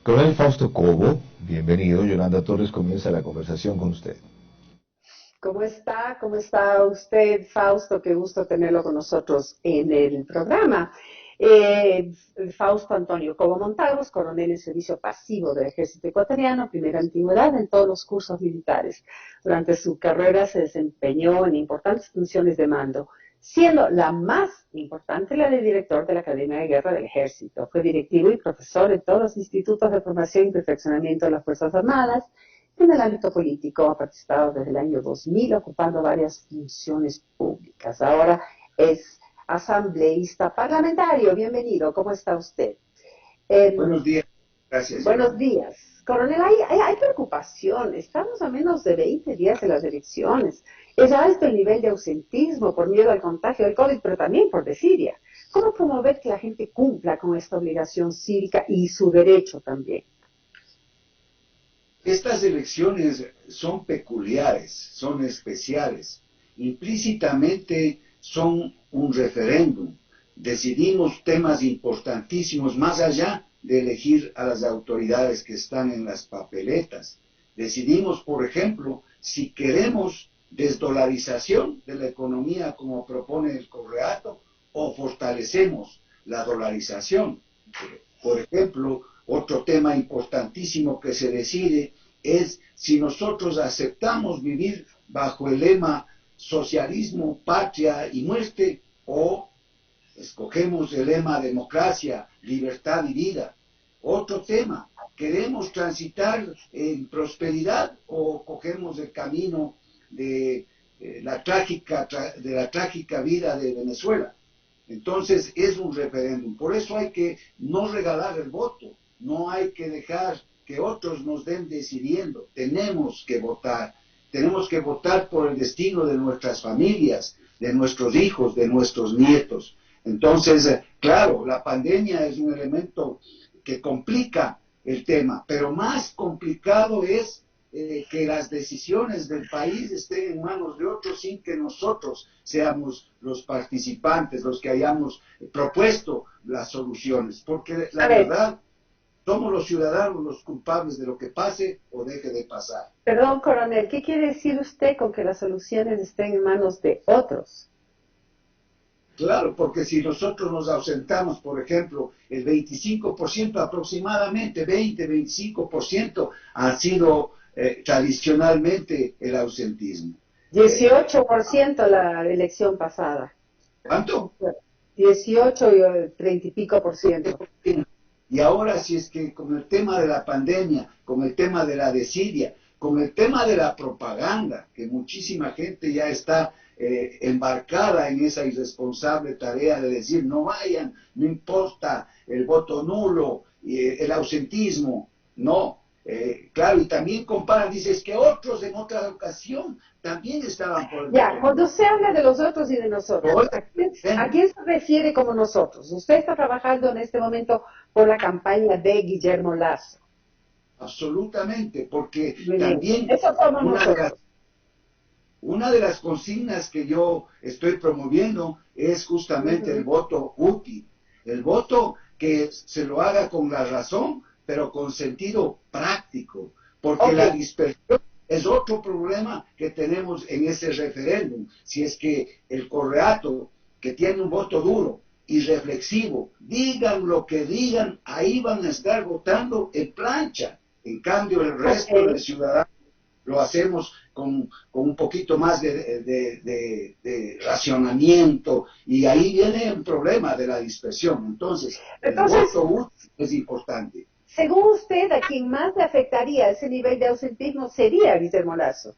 Coronel Fausto Cobo, bienvenido. Yolanda Torres comienza la conversación con usted. ¿Cómo está? ¿Cómo está usted, Fausto? Qué gusto tenerlo con nosotros en el programa. Fausto Antonio Cobo Montalvos, coronel en servicio pasivo del Ejército Ecuatoriano, primera antigüedad en todos los cursos militares. Durante su carrera se desempeñó en importantes funciones de mando, siendo la más importante la de director de la Academia de Guerra del Ejército. Fue directivo y profesor en todos los institutos de formación y perfeccionamiento de las Fuerzas Armadas. En el ámbito político ha participado desde el año 2000 ocupando varias funciones públicas. Ahora es asambleísta parlamentario. Bienvenido, ¿cómo está usted? Buenos días, gracias. Buenos días. Coronel, hay preocupación. Estamos a menos de 20 días de las elecciones. Es alto el nivel de ausentismo por miedo al contagio del COVID, pero también por desidia. ¿Cómo promover que la gente cumpla con esta obligación cívica y su derecho también? Estas elecciones son peculiares, son especiales. Implícitamente son un referéndum. Decidimos temas importantísimos más allá de elegir a las autoridades que están en las papeletas. Decidimos, por ejemplo, si queremos desdolarización de la economía como propone el Correato o fortalecemos la dolarización. Por ejemplo, otro tema importantísimo que se decide es si nosotros aceptamos vivir bajo el lema socialismo, patria y muerte o escogemos el lema democracia, libertad y vida. Otro tema, ¿queremos transitar en prosperidad o cogemos el camino de la trágica vida de Venezuela? Entonces es un referéndum. Por eso hay que no regalar el voto, no hay que dejar que otros nos den decidiendo. Tenemos que votar por el destino de nuestras familias, de nuestros hijos, de nuestros nietos. Entonces, claro, la pandemia es un elemento que complica el tema, pero más complicado es que las decisiones del país estén en manos de otros sin que nosotros seamos los participantes, los que hayamos propuesto las soluciones, porque la verdad somos los ciudadanos los culpables de lo que pase o deje de pasar. Perdón, coronel, ¿qué quiere decir usted con que las soluciones estén en manos de otros? Claro, porque si nosotros nos ausentamos, por ejemplo, el 25% aproximadamente, 20-25% ha sido tradicionalmente el ausentismo. 18% la elección pasada. ¿Cuánto? 18 y 30 y pico por ciento. Y ahora si es que con el tema de la pandemia, con el tema de la desidia, con el tema de la propaganda, que muchísima gente ya está embarcada en esa irresponsable tarea de decir no vayan, no importa el voto nulo, el ausentismo, no. Claro, y también comparan, dices que otros en otra ocasión también estaban por el Ya, voto cuando nulo. se habla de los otros y de nosotros, ¿a quién se refiere como nosotros? Usted está trabajando en este momento por la campaña de Guillermo Lasso. Absolutamente, porque Muy bien. también Eso somos nosotros. una de las consignas que yo estoy promoviendo es justamente el voto útil, el voto que se lo haga con la razón, pero con sentido práctico, porque la dispersión es otro problema que tenemos en ese referéndum. Si es que el Correato, que tiene un voto duro y reflexivo, digan lo que digan, ahí van a estar votando en plancha. En cambio, el resto de ciudadanos lo hacemos con un poquito más de racionamiento, y ahí viene el problema de la dispersión. Entonces, el voto útil es importante. Según usted, a quien más le afectaría ese nivel de ausentismo sería Guillermo Lasso.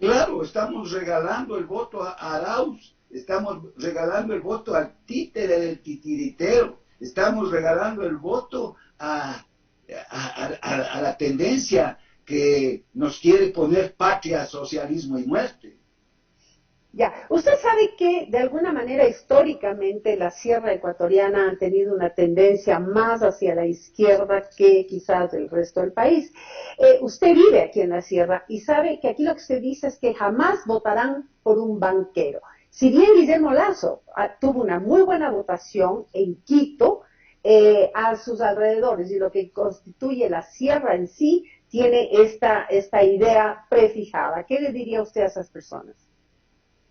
Claro, estamos regalando el voto a Arauz, estamos regalando el voto al títere del titiritero, estamos regalando el voto a la tendencia que nos quiere poner patria, socialismo y muerte. Ya, usted sabe que de alguna manera históricamente la sierra ecuatoriana ha tenido una tendencia más hacia la izquierda que quizás el resto del país. Usted vive aquí en la sierra y sabe que aquí lo que se dice es que jamás votarán por un banquero. Si bien Guillermo Lasso tuvo una muy buena votación en Quito, a sus alrededores y lo que constituye la sierra en sí tiene esta idea prefijada. ¿Qué le diría usted a esas personas?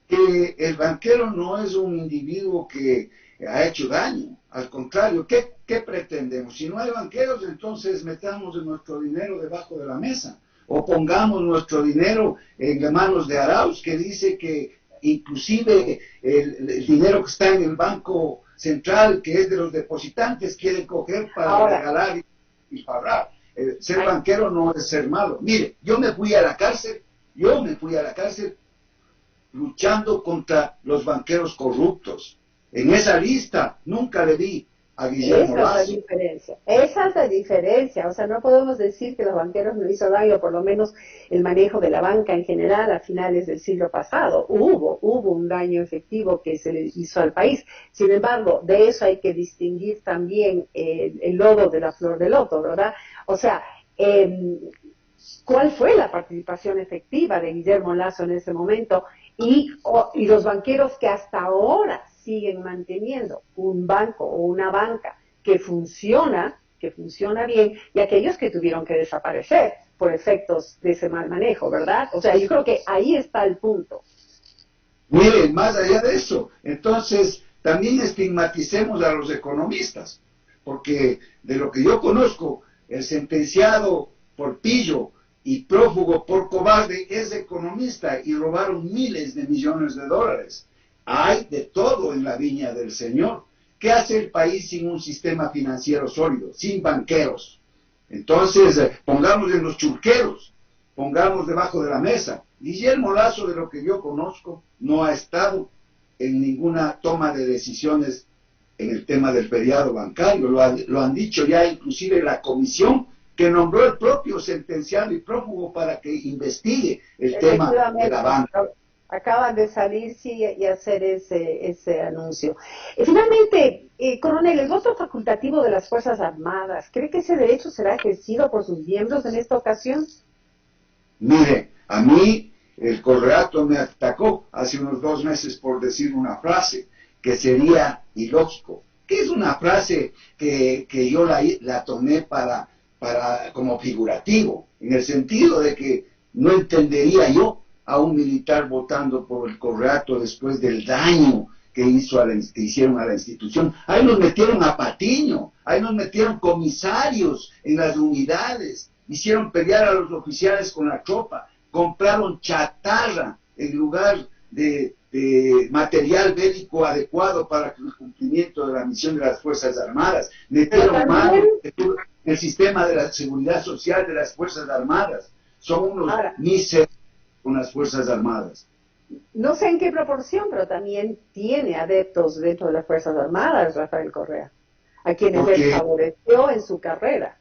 El banquero no es un individuo que ha hecho daño. Al contrario, ¿qué pretendemos? Si no hay banqueros, entonces metamos nuestro dinero debajo de la mesa. O pongamos nuestro dinero en manos de Arauz, que dice que inclusive el dinero que está en el Banco Central, que es de los depositantes, quieren coger para regalar y pagar. Ser banquero no es ser malo. Mire, yo me fui a la cárcel luchando contra los banqueros corruptos. En esa lista nunca le vi a Guillermo Lasso. Esa es la diferencia. O sea, no podemos decir que los banqueros no hizo daño, por lo menos el manejo de la banca en general a finales del siglo pasado. Hubo un daño efectivo que se le hizo al país. Sin embargo, de eso hay que distinguir también el lodo de la flor de loto, ¿verdad? O sea, ¿cuál fue la participación efectiva de Guillermo Lasso en ese momento? Y los banqueros que hasta ahora siguen manteniendo un banco o una banca que funciona bien, y aquellos que tuvieron que desaparecer por efectos de ese mal manejo, ¿verdad? O sea, yo creo que ahí está el punto. Miren, más allá de eso, entonces también estigmaticemos a los economistas, porque de lo que yo conozco, el sentenciado por pillo y prófugo por cobarde es economista y robaron miles de millones de dólares. Hay de todo en la viña del Señor. ¿Qué hace el país sin un sistema financiero sólido, sin banqueros? Entonces, pongamos en los churqueros, pongamos debajo de la mesa. Guillermo Lasso, de lo que yo conozco, no ha estado en ninguna toma de decisiones en el tema del feriado bancario. Lo han dicho ya inclusive la comisión que nombró el propio sentenciado y prófugo para que investigue el tema de la banca. Acaban de salir, sí, y hacer ese anuncio. Finalmente, coronel, el voto facultativo de las Fuerzas Armadas, ¿cree que ese derecho será ejercido por sus miembros en esta ocasión? Mire, a mí el Correato me atacó hace unos 2 meses por decir una frase que sería ilógico, que es una frase que yo la tomé como figurativo, en el sentido de que no entendería yo a un militar votando por el Correato después del daño que hicieron a la institución. Ahí nos metieron a Patiño, ahí nos metieron comisarios en las unidades, hicieron pelear a los oficiales con la tropa, compraron chatarra en lugar de material bélico adecuado para el cumplimiento de la misión de las Fuerzas Armadas, metieron mano en el sistema de la seguridad social de las Fuerzas Armadas. Son unos míseros con las Fuerzas Armadas. No sé en qué proporción, pero también tiene adeptos dentro de las Fuerzas Armadas, Rafael Correa, a quienes él favoreció en su carrera.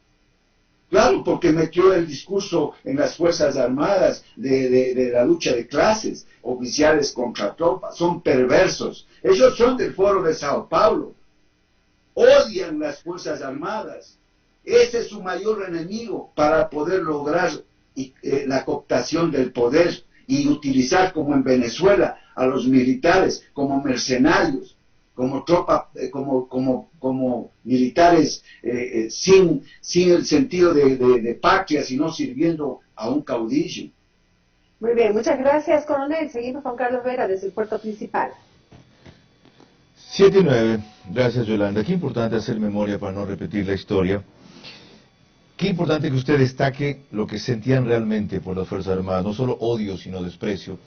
Claro, porque metió el discurso en las Fuerzas Armadas de la lucha de clases, oficiales contra tropas, son perversos. Ellos son del Foro de Sao Paulo, odian las Fuerzas Armadas. Ese es su mayor enemigo para poder lograr la cooptación del poder y utilizar, como en Venezuela, a los militares como mercenarios, como tropa, como militares sin el sentido de patria, sino sirviendo a un caudillo. Muy bien, muchas gracias, coronel. Seguimos con Carlos Vera desde el puerto principal. 7:09. Gracias, Yolanda. Qué importante hacer memoria para no repetir la historia. Qué importante que usted destaque lo que sentían realmente por las Fuerzas Armadas, no solo odio, sino desprecio.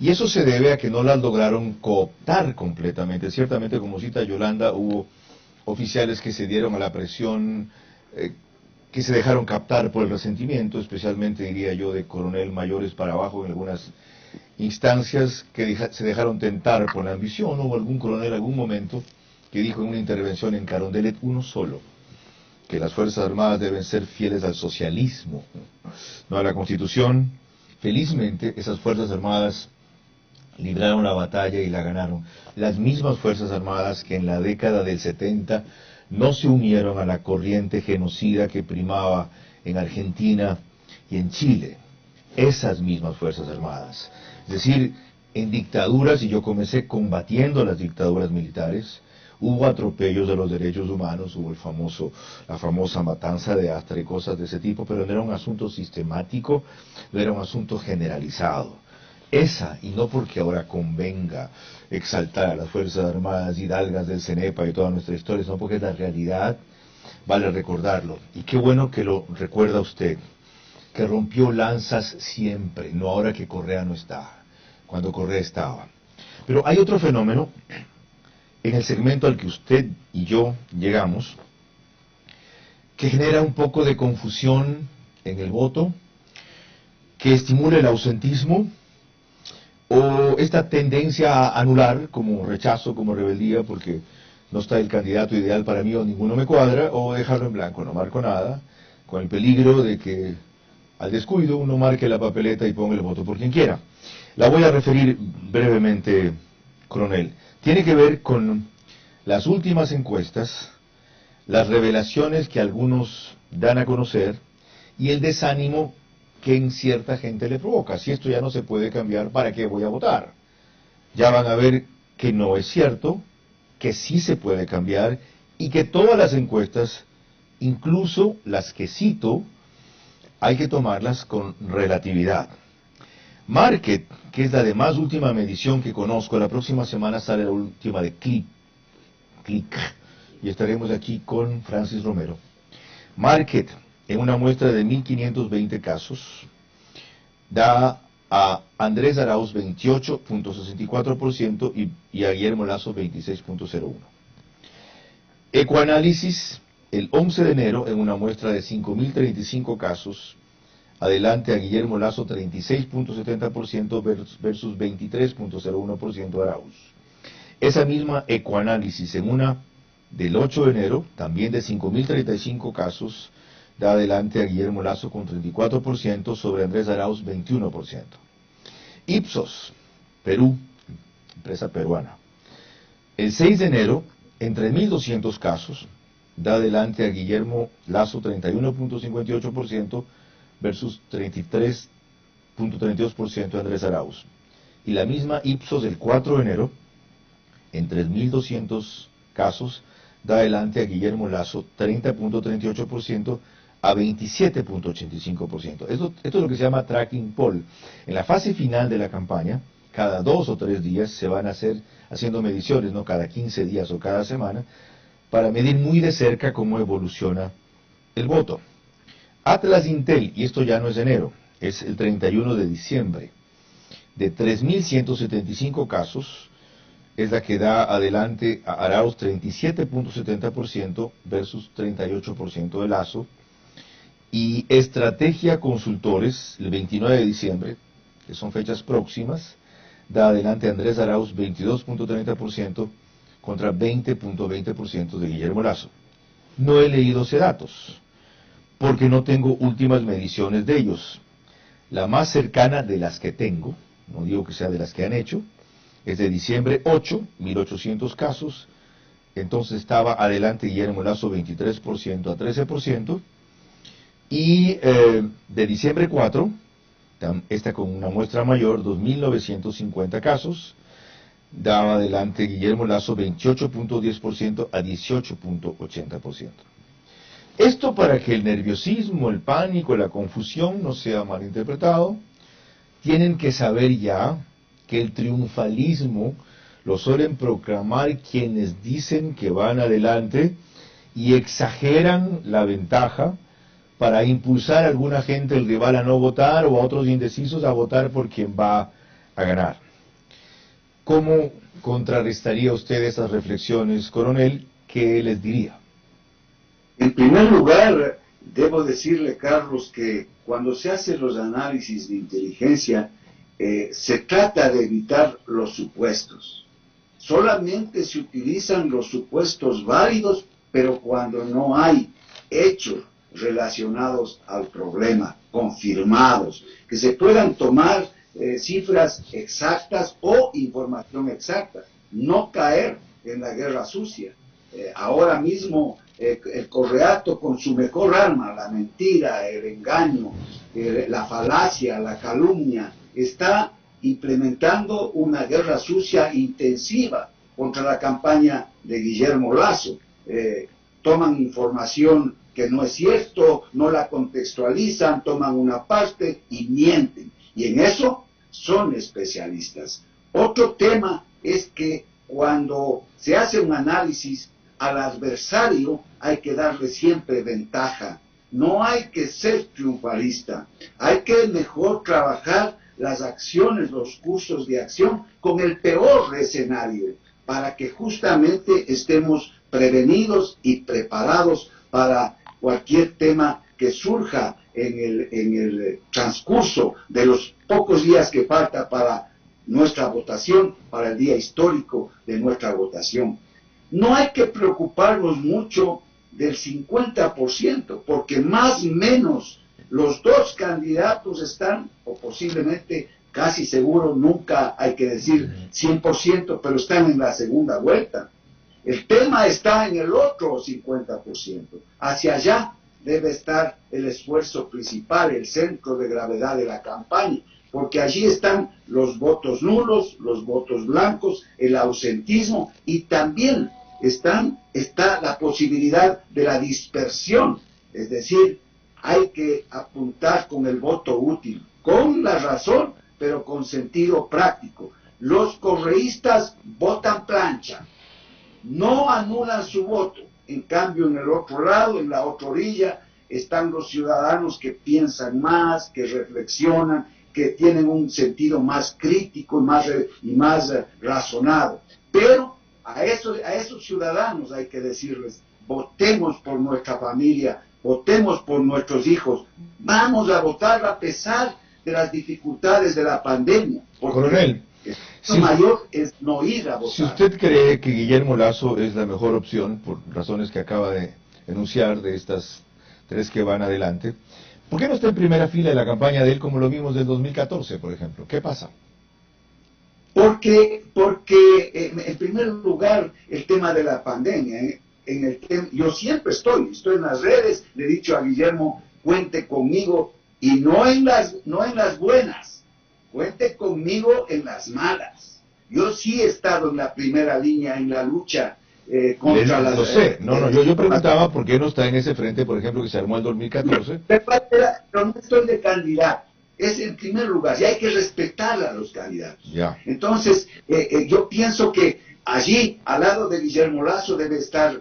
Y eso se debe a que no las lograron cooptar completamente. Ciertamente, como cita Yolanda, hubo oficiales que se dieron a la presión, que se dejaron captar por el resentimiento, especialmente, diría yo, de coronel mayores para abajo en algunas instancias, que se dejaron tentar por la ambición. Hubo algún coronel en algún momento que dijo en una intervención en Carondelet, uno solo, que las Fuerzas Armadas deben ser fieles al socialismo, no a la Constitución. Felizmente, esas Fuerzas Armadas libraron la batalla y la ganaron. Las mismas Fuerzas Armadas que en la década del 70 no se unieron a la corriente genocida que primaba en Argentina y en Chile. Esas mismas Fuerzas Armadas. Es decir, en dictaduras, y yo comencé combatiendo las dictaduras militares, hubo atropellos de los derechos humanos, hubo la famosa matanza de Astra y cosas de ese tipo, pero no era un asunto sistemático, no era un asunto generalizado. Esa, y no porque ahora convenga exaltar a las Fuerzas Armadas hidalgas del CENEPA y toda nuestra historia, sino porque es la realidad, vale recordarlo. Y qué bueno que lo recuerda usted, que rompió lanzas siempre, no ahora que Correa no está, cuando Correa estaba. Pero hay otro fenómeno en el segmento al que usted y yo llegamos, que genera un poco de confusión en el voto, que estimula el ausentismo, o esta tendencia a anular como rechazo, como rebeldía, porque no está el candidato ideal para mí o ninguno me cuadra, o dejarlo en blanco, no marco nada, con el peligro de que al descuido uno marque la papeleta y ponga el voto por quien quiera. La voy a referir brevemente, coronel. Tiene que ver con las últimas encuestas, las revelaciones que algunos dan a conocer y el desánimo que en cierta gente le provoca. Si esto ya no se puede cambiar, ¿para qué voy a votar? Ya van a ver que no es cierto, que sí se puede cambiar y que todas las encuestas, incluso las que cito, hay que tomarlas con relatividad. Market, que es la de más última medición que conozco, la próxima semana sale la última de Click, y estaremos aquí con Francis Romero. Market, en una muestra de 1.520 casos, da a Andrés Arauz 28.64% y a Guillermo Lasso 26.01%. Ecoanálisis, el 11 de enero, en una muestra de 5.035 casos, adelante a Guillermo Lasso 36.70% versus 23.01% Arauz. Esa misma Ecoanálisis, en una del 8 de enero, también de 5.035 casos, da adelante a Guillermo Lasso con 34% sobre Andrés Arauz 21%. Ipsos, Perú, empresa peruana. El 6 de enero, en 3.200 casos, da adelante a Guillermo Lasso 31.58% versus 33.32% Andrés Arauz. Y la misma Ipsos del 4 de enero, en 3.200 casos, da adelante a Guillermo Lasso 30.38% a 27.85%. Esto es lo que se llama tracking poll. En la fase final de la campaña, cada 2 o 3 días se van a haciendo mediciones, no cada 15 días o cada semana, para medir muy de cerca cómo evoluciona el voto. Atlas Intel, y esto ya no es enero, es el 31 de diciembre, de 3.175 casos, es la que da adelante a Arauz 37.70% versus 38% de Lasso. Y Estrategia Consultores, el 29 de diciembre, que son fechas próximas, da adelante a Andrés Arauz 22.30% contra 20.20% de Guillermo Lasso. No he leído ese datos, porque no tengo últimas mediciones de ellos. La más cercana de las que tengo, no digo que sea de las que han hecho, es de diciembre 8, 1.800 casos, entonces estaba adelante Guillermo Lasso 23% a 13%, y de diciembre 4, esta con una muestra mayor, 2.950 casos, daba adelante Guillermo Lasso 28.10% a 18.80%. Esto para que el nerviosismo, el pánico, la confusión no sea malinterpretado, tienen que saber ya que el triunfalismo lo suelen proclamar quienes dicen que van adelante y exageran la ventaja para impulsar a alguna gente, el rival, a no votar o a otros indecisos a votar por quien va a ganar. ¿Cómo contrarrestaría usted esas reflexiones, coronel? ¿Qué les diría? En primer lugar, debo decirle, Carlos, que cuando se hacen los análisis de inteligencia, se trata de evitar los supuestos. Solamente se utilizan los supuestos válidos, pero cuando no hay hechos relacionados al problema, confirmados, que se puedan tomar cifras exactas o información exacta, no caer en la guerra sucia. Ahora mismo el correato con su mejor arma, la mentira, el engaño, la falacia, la calumnia, está implementando una guerra sucia intensiva contra la campaña de Guillermo Lasso. Toman información que no es cierto, no la contextualizan, toman una parte y mienten. Y en eso son especialistas. Otro tema es que cuando se hace un análisis al adversario hay que darle siempre ventaja. No hay que ser triunfalista. Hay que mejor trabajar las acciones, los cursos de acción con el peor escenario para que justamente estemos prevenidos y preparados para cualquier tema que surja en el transcurso de los pocos días que falta para nuestra votación, para el día histórico de nuestra votación. No hay que preocuparnos mucho del 50%, porque más o menos los dos candidatos están, o posiblemente casi seguro, nunca hay que decir 100%, pero están en la segunda vuelta. El tema está en el otro 50%. Hacia allá debe estar el esfuerzo principal, el centro de gravedad de la campaña, porque allí están los votos nulos, los votos blancos, el ausentismo y también está la posibilidad de la dispersión, es decir, hay que apuntar con el voto útil, con la razón, pero con sentido práctico. Los correístas votan plancha, no anulan su voto. En cambio, en el otro lado, en la otra orilla, están los ciudadanos que piensan más, que reflexionan, que tienen un sentido más crítico y más razonado. Pero a esos ciudadanos hay que decirles, votemos por nuestra familia, votemos por nuestros hijos, vamos a votar a pesar de las dificultades de la pandemia. Coronel, lo mayor es no ir a votar. Si usted cree que Guillermo Lasso es la mejor opción, por razones que acaba de enunciar de estas tres que van adelante, ¿por qué no está en primera fila de la campaña de él como lo vimos del 2014, por ejemplo? ¿Qué pasa? Porque en primer lugar, el tema de la pandemia, yo siempre estoy en las redes, le he dicho a Guillermo, cuente conmigo, y no en las buenas, cuente conmigo en las malas. Yo sí he estado en la primera línea en la lucha contra las... Lo sé, yo preguntaba por qué no está en ese frente, por ejemplo, que se armó en 2014. Pero no estoy de candidato. Es en primer lugar, y hay que respetar a los candidatos. Ya. Entonces, yo pienso que allí, al lado de Guillermo Lasso, deben estar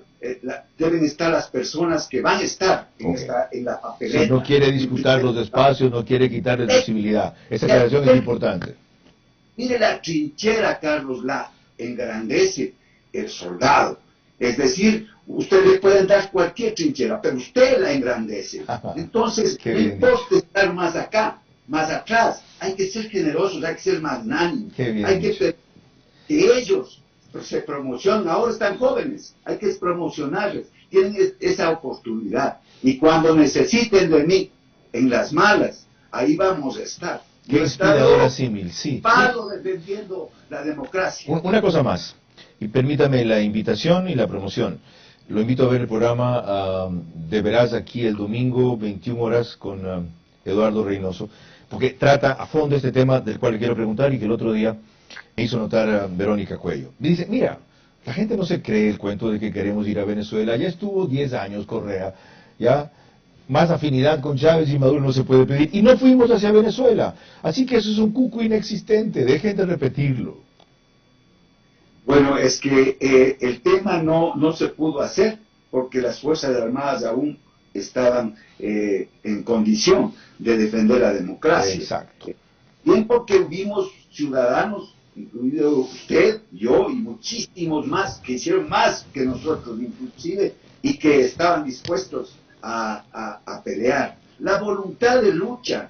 las personas que van a estar en la papeleta. Si no quiere disputar los espacios, no quiere quitarles visibilidad. Esa aclaración es importante. Mire, la trinchera, Carlos, la engrandece el soldado. Es decir, usted le pueden dar cualquier trinchera, pero usted la engrandece. Entonces, no importa estar más acá, más atrás, hay que ser generosos, hay que ser magnánimos, hay que ellos se promocionen, ahora están jóvenes, hay que promocionarles, tienen esa oportunidad, y cuando necesiten de mí, en las malas, ahí vamos a estar. Qué inspiradora símil, sí. Defendiendo la democracia. Una cosa más, y permítame la invitación y la promoción. Lo invito a ver el programa de Verás aquí el domingo, 21 horas, con Eduardo Reynoso, porque trata a fondo este tema del cual le quiero preguntar y que el otro día me hizo notar Verónica Cuello. Me dice, mira, la gente no se cree el cuento de que queremos ir a Venezuela, ya estuvo 10 años Correa, ya más afinidad con Chávez y Maduro no se puede pedir, y no fuimos hacia Venezuela, así que eso es un cuco inexistente, dejen de repetirlo. Bueno, es que el tema no se pudo hacer porque las Fuerzas Armadas aún estaban en condición de defender la democracia. Exacto. Bien, porque vimos ciudadanos, incluido usted, yo y muchísimos más, que hicieron más que nosotros inclusive, y que estaban dispuestos a pelear. La voluntad de lucha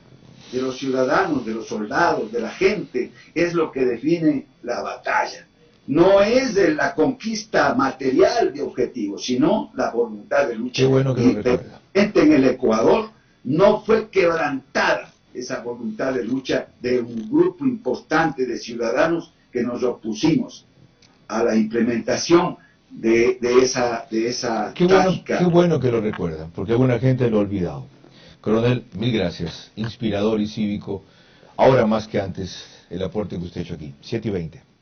de los ciudadanos, de los soldados, de la gente, es lo que define la batalla. No es de la conquista material de objetivos, sino la voluntad de lucha. Qué bueno que lo recuerda. En el Ecuador no fue quebrantada esa voluntad de lucha de un grupo importante de ciudadanos que nos opusimos a la implementación de esa trágica. Qué bueno que lo recuerdan, porque alguna gente lo ha olvidado. Coronel, mil gracias. Inspirador y cívico. Ahora más que antes, el aporte que usted ha hecho aquí. 7:20.